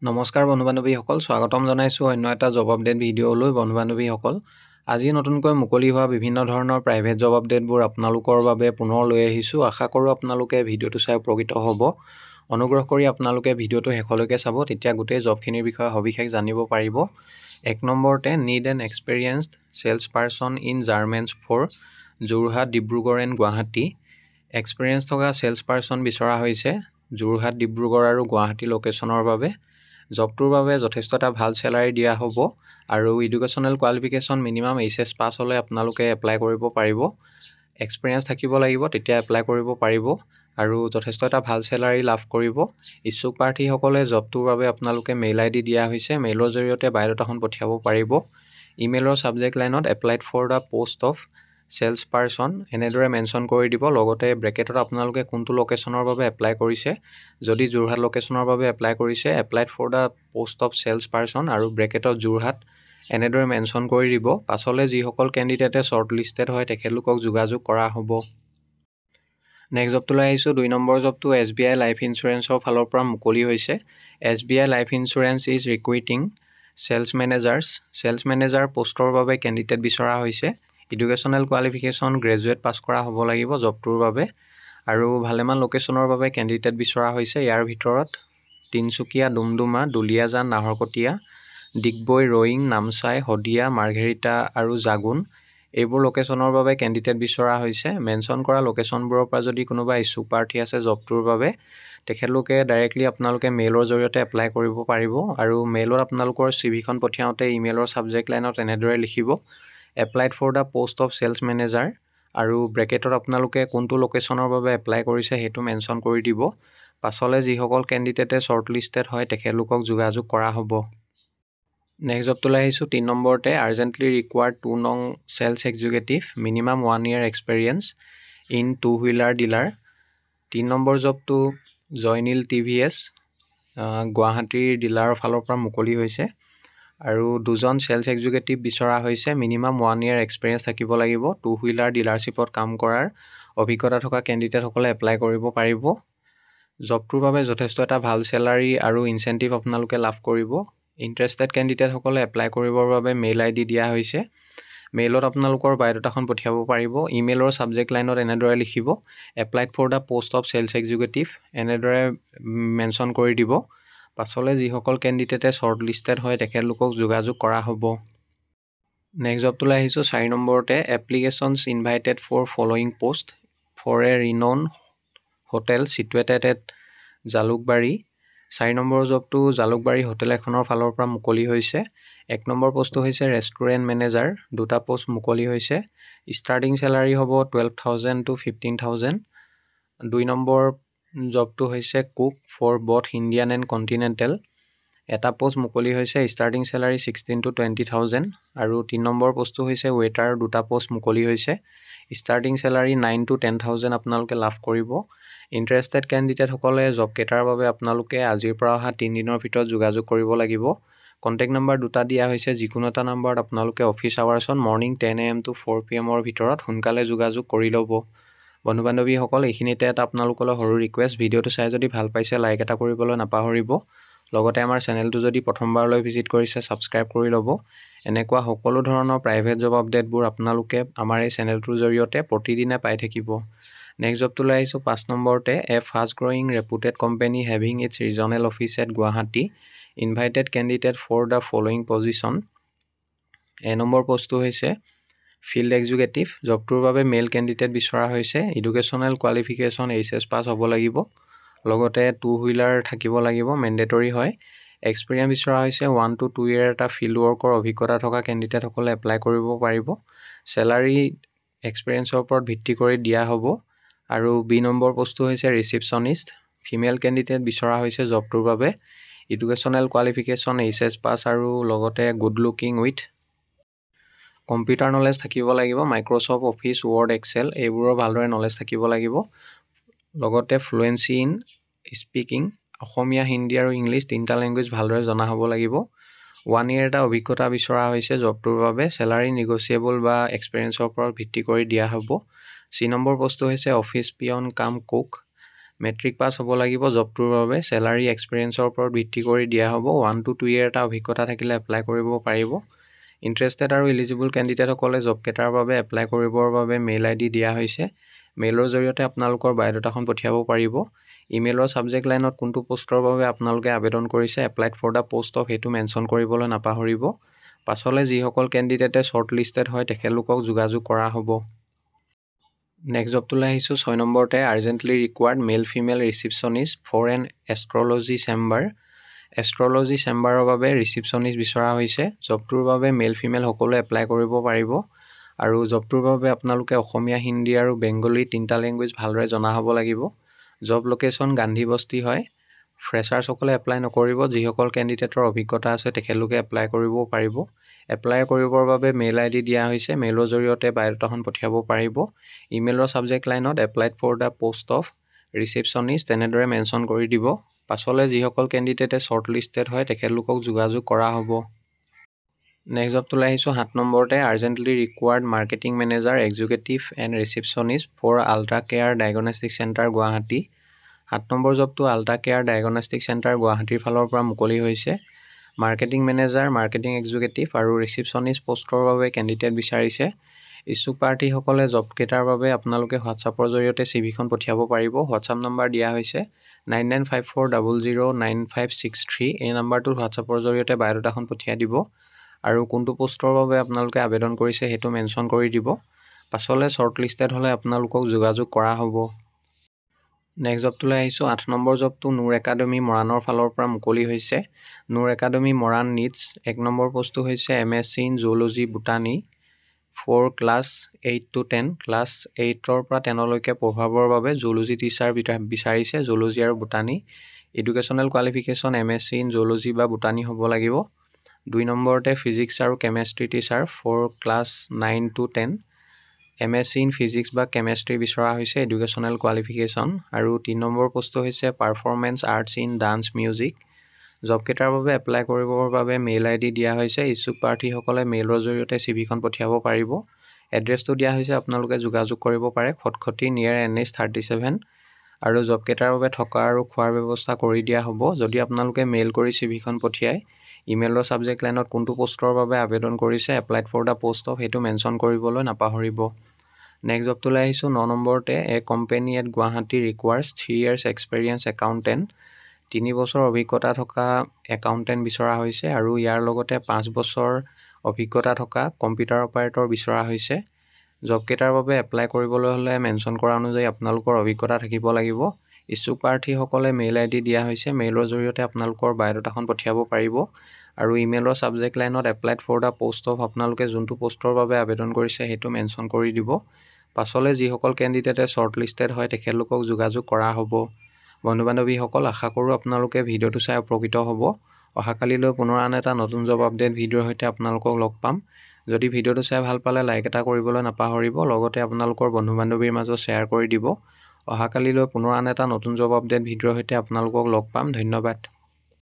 নমস্কাৰ বন্ধু বান্ধৱীসকল, স্বাগতম জনাইছোঁ অন্য এটা জব আপডেট ভিডিঅ'লৈ। বন্ধু বান্ধৱীসকল, আজি নতুনকৈ মুকলি হোৱা বিভিন্ন ধৰণৰ প্ৰাইভেট জব আপডেটবোৰ আপোনালোকৰ বাবে পুনৰ লৈ আহিছোঁ। আশা কৰোঁ আপোনালোকে ভিডিঅ'টো চাই উপকৃত হ'ব। অনুগ্ৰহ কৰি আপোনালোকে ভিডিঅ'টো শেষলৈকে চাব, তেতিয়া গোটেই জবখিনিৰ বিষয়ে সবিশেষ জানিব পাৰিব। 1 নম্বৰতে need an experienced sales person in garments for Jorhat, Dibrugarh and Guwahati. Experience থকা চেলছ পাৰ্চন বিচৰা হৈছে যোৰহাট, ডিব্ৰুগড় আৰু গুৱাহাটী লোকেশ্যনৰ বাবে। জবটোৰ বাবে যথেষ্ট এটা ভাল চেলাৰী দিয়া হ'ব আৰু এডুকেশ্যনেল কোৱালিফিকেশ্যন মিনিমাম HS পাছ হ'লে আপোনালোকে এপ্লাই কৰিব পাৰিব। এক্সপেৰিয়েঞ্চ থাকিব লাগিব, তেতিয়া এপ্লাই কৰিব পাৰিব আৰু যথেষ্ট এটা ভাল চেলাৰী লাভ কৰিব। ইচ্ছুক প্ৰাৰ্থীসকলে জবটোৰ বাবে আপোনালোকে মেইল ID দিয়া হৈছে। মেইলৰ জৰিয়তে বায়'ডাটাখন পঠিয়াব পাৰিব। ইমেইলৰ ছাবজেক্ট লাইনত applied for the post of sales person এনেদৰে মেনশ্যন কৰি দিব। লগতে ব্ৰেকেটত আপোনালোকে কোনটো লোকেশ্যনৰ বাবে এপ্লাই কৰিছে। যদি যোৰহাট লোকেশ্যনৰ বাবে এপ্লাই কৰিছে, applied for the post of sales person আৰু ব্ৰেকেটত যোৰহাট এনেদৰে মেনশ্যন কৰি দিব। পাছলৈ যিসকল কেণ্ডিডেটে শ্বৰ্ট লিষ্টেড হয় তেখেতলোকক যোগাযোগ কৰা হ'ব। নেক্সট জবটোলৈ আহিছোঁ। 2 নম্বৰ জবটো SBI লাইফ ইঞ্চুৰেঞ্চৰ ফালৰ পৰা মুকলি হৈছে। SBI life insurance is recruiting sales managers. Sales manager পোষ্টৰ বাবে কেণ্ডিডেট বিচৰা হৈছে। এডুকেশ্যনেল কোৱালিফিকেশ্যন গ্ৰেজুৱেট পাছ কৰা হ'ব লাগিব জবটোৰ বাবে আৰু ভালেমান লোকেশ্যনৰ বাবে কেণ্ডিডেট বিচৰা হৈছে। ইয়াৰ ভিতৰত তিনিচুকীয়া, ডুমডুমা, দুলিয়াজান, নাহৰকটীয়া, ডিগবৈ, ৰয়িং, নামচাই, শদিয়া, মাৰ্ঘেৰিটা আৰু জাগুন এইবোৰ লোকেশ্যনৰ বাবে কেণ্ডিডেট বিচৰা হৈছে। মেনশ্যন কৰা লোকেশ্যনবোৰৰ পৰা যদি কোনোবা ইচ্ছুক প্ৰাৰ্থী আছে জবটোৰ বাবে, তেখেতলোকে ডাইৰেক্টলি আপোনালোকে মেইলৰ জৰিয়তে এপ্লাই কৰিব পাৰিব আৰু মেইলত আপোনালোকৰ CVখন পঠিয়াওঁতে ইমেইলৰ ছাবজেক্ট লাইনত এনেদৰে লিখিব applied for the post of sales manager আৰু ব্ৰেকেটত আপোনালোকে কোনটো লোকেশ্যনৰ বাবে এপ্লাই কৰিছে সেইটো মেনশ্যন কৰি দিব। পাছলৈ যিসকল কেণ্ডিডেটে শ্বৰ্ট লিষ্টেড হয় তেখেতলোকক যোগাযোগ কৰা হ'ব। নেক্সট জবটোলৈ আহিছোঁ। 3 নম্বৰতে আৰ্জেণ্টলি ৰিকুৱাৰ্ড 2 নং sales executive minimum 1 year experience in 2-wheeler dealer. 3 নম্বৰ জবটো জয়নীল TVS গুৱাহাটীৰ ডিলাৰৰ ফালৰ পৰা মুকলি হৈছে আৰু 2জন চেলছ এক্সিকিউটিভ বিচৰা হৈছে। মিনিমাম 1 year এক্সপেৰিয়েঞ্চ থাকিব লাগিব। 2-wheeler ডিলাৰশ্বিপত কাম কৰাৰ অভিজ্ঞতা থকা কেণ্ডিডেটসকলে এপ্লাই কৰিব পাৰিব। জবটোৰ বাবে যথেষ্ট এটা ভাল চেলাৰী আৰু ইনচেণ্টিভ আপোনালোকে লাভ কৰিব। ইণ্টাৰেষ্টেড কেণ্ডিডেটসকলে এপ্লাই কৰিবৰ বাবে মেইল ID দিয়া হৈছে। মেইলত আপোনালোকৰ বায়'ডাটাখন পঠিয়াব পাৰিব। ইমেইলৰ ছাবজেক্ট লাইনত এনেদৰে লিখিব applied for the post of sales executive এনেদৰে মেনশ্যন কৰি দিব। পাছলৈ যিসকল কেণ্ডিডেটে শ্বৰ্ট লিষ্টেড হয় তেখেতলোকক যোগাযোগ কৰা হ'ব। নেক্সট জবটোলৈ আহিছোঁ। 4 নম্বৰতে applications invited for following post for a renowned hotel situated at Jalukbari. 4 নম্বৰ জবটো জালুকবাৰী হোটেল এখনৰ ফালৰ পৰা মুকলি হৈছে। 1 নম্বৰ পোষ্টটো হৈছে ৰেষ্টুৰেণ্ট মেনেজাৰ। 2টা পোষ্ট মুকলি হৈছে। ষ্টাৰ্টিং চেলাৰী হ'ব 12,000 to 15,000। 2 নম্বৰ জবটো হৈছে cook for both Indian and continental. এটা পোষ্ট মুকলি হৈছে। ষ্টাৰ্টিং চেলাৰী 16,000 to 20,000 আৰু 3 নম্বৰ পোষ্টটো হৈছে ৱেটাৰ। 2টা পোষ্ট মুকলি হৈছে। ষ্টাৰ্টিং চেলাৰী 9,000 to 10,000 আপোনালোকে লাভ কৰিব। ইণ্টাৰেষ্টেড কেণ্ডিডেটসকলে জব কেইটাৰ বাবে আপোনালোকে আজিৰ পৰা অহা 3 দিনৰ ভিতৰত যোগাযোগ কৰিব লাগিব। কণ্টেক্ট নম্বৰ 2টা দিয়া হৈছে। যিকোনো এটা নম্বৰত আপোনালোকে office আৱাৰ্ছত morning 10 AM to 4 PM ভিতৰত সোনকালে যোগাযোগ কৰি ল'ব। বন্ধু বান্ধৱীসকল, এইখিনিতে এটা আপোনালোকলৈ সৰু ৰিকুৱেষ্ট, ভিডিঅ'টো চাই যদি ভাল পাইছে লাইক এটা কৰিবলৈ নাপাহৰিব। লগতে আমাৰ চেনেলটো যদি প্ৰথমবাৰলৈ ভিজিট কৰিছে ছাবস্ক্ৰাইব কৰি ল'ব। এনেকুৱা সকলো ধৰণৰ প্ৰাইভেট জব আপডেটবোৰ আপোনালোকে আমাৰ এই চেনেলটোৰ জৰিয়তে প্ৰতিদিনে পাই থাকিব। নেক্সট জবটোলৈ আহিছোঁ। 5 নম্বৰতে a fast growing reputed company having its regional office at Guwahati invited candidate for the following position. A নম্বৰ পোষ্টটো হৈছে ফিল্ড এক্সিকিউটিভ। জবটোৰ বাবে মেইল কেণ্ডিডেট বিচৰা হৈছে। এডুকেশ্যনেল কোৱালিফিকেশ্যন HS পাছ হ'ব লাগিব। লগতে 2-wheeler থাকিব লাগিব, মেণ্ডেটৰী হয়। এক্সপিৰিয়েঞ্চ বিচৰা হৈছে 1 to 2 year এটা ফিল্ড ৱৰ্কৰ অভিজ্ঞতা থকা কেণ্ডিডেটসকলে এপ্লাই কৰিব পাৰিব। চেলাৰী এক্সপিৰিয়েঞ্চৰ ওপৰত ভিত্তি কৰি দিয়া হ'ব। আৰু B নম্বৰ পোষ্টটো হৈছে ৰিচিপশ্যনিষ্ট। ফিমেল কেণ্ডিডেট বিচৰা হৈছে জবটোৰ বাবে। এডুকেশ্যনেল কোৱালিফিকেশ্যন HS পাছ আৰু লগতে good looking with computer knowledge থাকিব লাগিব। মাইক্ৰ'ছফ্ট অফিচ, ৱৰ্ড, এক্সেল এইবোৰৰ ভালদৰে নলেজ থাকিব লাগিব। লগতে ফ্লুৱেঞ্চি ইন স্পিকিং অসমীয়া, হিন্দী আৰু ইংলিছ 3টা লেংগুৱেজ ভালদৰে জনা হ'ব লাগিব। 1 year এটা অভিজ্ঞতা বিচৰা হৈছে জবটোৰ বাবে। চেলাৰী নিগচিয়েবল বা এক্সপিৰিয়েঞ্চৰ ওপৰত ভিত্তি কৰি দিয়া হ'ব। C নম্বৰ পোষ্টটো হৈছে অফিচ পিয়ন কাম কুক। মেট্ৰিক পাছ হ'ব লাগিব জবটোৰ বাবে। চেলাৰী এক্সপিৰিয়েঞ্চৰ ওপৰত ভিত্তি কৰি দিয়া হ'ব। 1 to 2 year এটা অভিজ্ঞতা থাকিলে এপ্লাই কৰিব পাৰিব। ইণ্টাৰেষ্টেড আৰু ইলিজিবল কেণ্ডিডেটসকলে জবকেইটাৰ বাবে এপ্লাই কৰিবৰ বাবে মেইল ID দিয়া হৈছে। মেইলৰ জৰিয়তে আপোনালোকৰ বায়'ডাটাখন পঠিয়াব পাৰিব। ইমেইলৰ ছাবজেক্ট লাইনত কোনটো পোষ্টৰ বাবে আপোনালোকে আবেদন কৰিছে, applied for the post of, সেইটো মেনশ্যন কৰিবলৈ নাপাহৰিব। পাছলৈ যিসকল কেণ্ডিডেটে শ্বৰ্ট লিষ্টেড হয় তেখেতলোকক যোগাযোগ কৰা হ'ব। নেক্সট জবটোলৈ আহিছোঁ 6 নম্বৰতে, urgently required male female receptionist for an astrology chamber. Astrology চেম্বাৰৰ বাবে ৰিচিপশ্যনিষ্ট বিচৰা হৈছে। জবটোৰ বাবে মেল ফিমেল সকলোৱে এপ্লাই কৰিব পাৰিব আৰু জবটোৰ বাবে আপোনালোকে অসমীয়া, হিন্দী আৰু বেংগলী 3টা লেংগুৱেজ ভালদৰে জনা হ'ব লাগিব। জব লোকেশ্যন গান্ধী বস্তি হয়। ফ্ৰেছাৰ্ছসকলে এপ্লাই নকৰিব। যিসকল কেণ্ডিডেটৰ অভিজ্ঞতা আছে তেখেতলোকে এপ্লাই কৰিব পাৰিব। এপ্লাই কৰিবৰ বাবে মেইল ID দিয়া হৈছে। মেইলৰ জৰিয়তে বায়'ডাটাখন পঠিয়াব পাৰিব। ইমেইলৰ ছাবজেক্ট লাইনত applied for the post of receptionist তেনেদৰে মেনশ্যন কৰি দিব। পাছলৈ যিসকল কেণ্ডিডেটে শ্বৰ্ট লিষ্টেড হয় তেখেতলোকক যোগাযোগ কৰা হ'ব। নেক্সট জবটোলৈ আহিছোঁ 7 নম্বৰতে, urgently required marketing manager executive and receptionist for Ultra Care diagnostic centre Guwahati. 7 নম্বৰ জবটো আল্ট্ৰা কেয়াৰ ডায়েগনষ্টিক চেণ্টাৰ গুৱাহাটীৰ ফালৰ পৰা মুকলি হৈছে। মাৰ্কেটিং মেনেজাৰ, মাৰ্কেটিং এক্সিকিউটিভ আৰু ৰিচেপশ্যনিষ্ট পোষ্টৰ বাবে কেণ্ডিডেট বিচাৰিছে। ইচ্ছুক প্ৰাৰ্থীসকলে জবকেইটাৰ বাবে আপোনালোকে হোৱাটছআপৰ জৰিয়তে CVখন পঠিয়াব পাৰিব। হোৱাটছআপ নম্বৰ দিয়া হৈছে 9954009563। এই নম্বৰটোত হোৱাটছআপৰ জৰিয়তে বায়'ডাটাখন পঠিয়াই দিব আৰু কোনটো পোষ্টৰ বাবে আপোনালোকে আবেদন কৰিছে সেইটো মেনশ্যন কৰি দিব। পাছলৈ শ্বৰ্ট লিষ্টেড হ'লে আপোনালোকক যোগাযোগ কৰা হ'ব। নেক্সট জবটোলৈ আহিছোঁ 8 নম্বৰ জবটো নুৰ একাডেমী মৰাণৰ ফালৰ পৰা মুকলি হৈছে। নুৰ একাডেমী মৰাণ নিটছ 1 নম্বৰ পোষ্টটো হৈছে MSc in zoology botany for class 8 to 10। Class 8ৰ পৰা 10লৈকে পঢ়ুৱাবৰ বাবে জুলজি টিচাৰ বিচাৰিছে, জুলজি আৰু botany. Educational qualification MSc in zoology বা বুটানী হ'ব লাগিব। 2 নম্বৰতে ফিজিক্স আৰু chemistry teacher for class 9 to 10। MSc in physics বা কেমেষ্ট্ৰি বিচৰা হৈছে এডুকেশ্যনেল কোৱালিফিকেশ্যন। আৰু 3 নম্বৰ পোষ্টটো হৈছে performance arts in dance music. জবকেইটাৰ বাবে এপ্লাই কৰিবৰ বাবে মেইল ID দিয়া হৈছে। ইচ্ছুক প্ৰাৰ্থীসকলে মেইলৰ জৰিয়তে CVখন পঠিয়াব পাৰিব। এড্ৰেছটো দিয়া হৈছে, আপোনালোকে যোগাযোগ কৰিব পাৰে খটখটি নিয়াৰ NH 37 আৰু জবকেইটাৰ বাবে থকা আৰু খোৱাৰ ব্যৱস্থা কৰি দিয়া হ'ব। যদি আপোনালোকে মেইল কৰি CVখন পঠিয়ায়, ইমেইলৰ ছাবজেক্ট লাইনত কোনটো পোষ্টৰ বাবে আবেদন কৰিছে, applied for the post of, সেইটো মেনশ্যন কৰিবলৈ নাপাহৰিব। নেক্সট জবটোলৈ আহিছোঁ 9 নম্বৰতে, a company at Guwahati requires 3 years experience accountant. 3 বছৰ অভিজ্ঞতা থকা একাউণ্টেণ্ট বিচৰা হৈছে আৰু ইয়াৰ লগতে 5 বছৰ অভিজ্ঞতা থকা কম্পিউটাৰ অপাৰেটৰ বিচৰা হৈছে। জবকেইটাৰ বাবে এপ্লাই কৰিবলৈ হ'লে মেনশ্যন কৰা অনুযায়ী আপোনালোকৰ অভিজ্ঞতা থাকিব লাগিব। ইচ্ছুক প্ৰাৰ্থীসকলে মেইল ID দিয়া হৈছে। মেইলৰ জৰিয়তে আপোনালোকৰ বায়'ডাটাখন পঠিয়াব পাৰিব আৰু ইমেইলৰ ছাবজেক্ট লাইনত applied for the post of, আপোনালোকে যোনটো পোষ্টৰ বাবে আবেদন কৰিছে সেইটো মেনশ্যন কৰি দিব। পাছলৈ যিসকল কেণ্ডিডেটে শ্বৰ্ট লিষ্টেড হয় তেখেতলোকক যোগাযোগ কৰা হ'ব। বন্ধু বান্ধৱীসকল, আশা কৰোঁ আপোনালোকে ভিডিঅ'টো চাই উপকৃত হ'ব। অহাকালিলৈ পুনৰ আন এটা নতুন জব আপডেট ভিডিঅ'ৰ সৈতে আপোনালোকক লগ পাম। যদি ভিডিঅ'টো চাই ভাল পালে লাইক এটা কৰিবলৈ নাপাহৰিব, লগতে আপোনালোকৰ বন্ধু বান্ধৱীৰ মাজত শ্বেয়াৰ কৰি দিব। অহাকালিলৈ পুনৰ আন এটা নতুন জব আপডেট ভিডিঅ'ৰ সৈতে আপোনালোকক লগ পাম। ধন্যবাদ।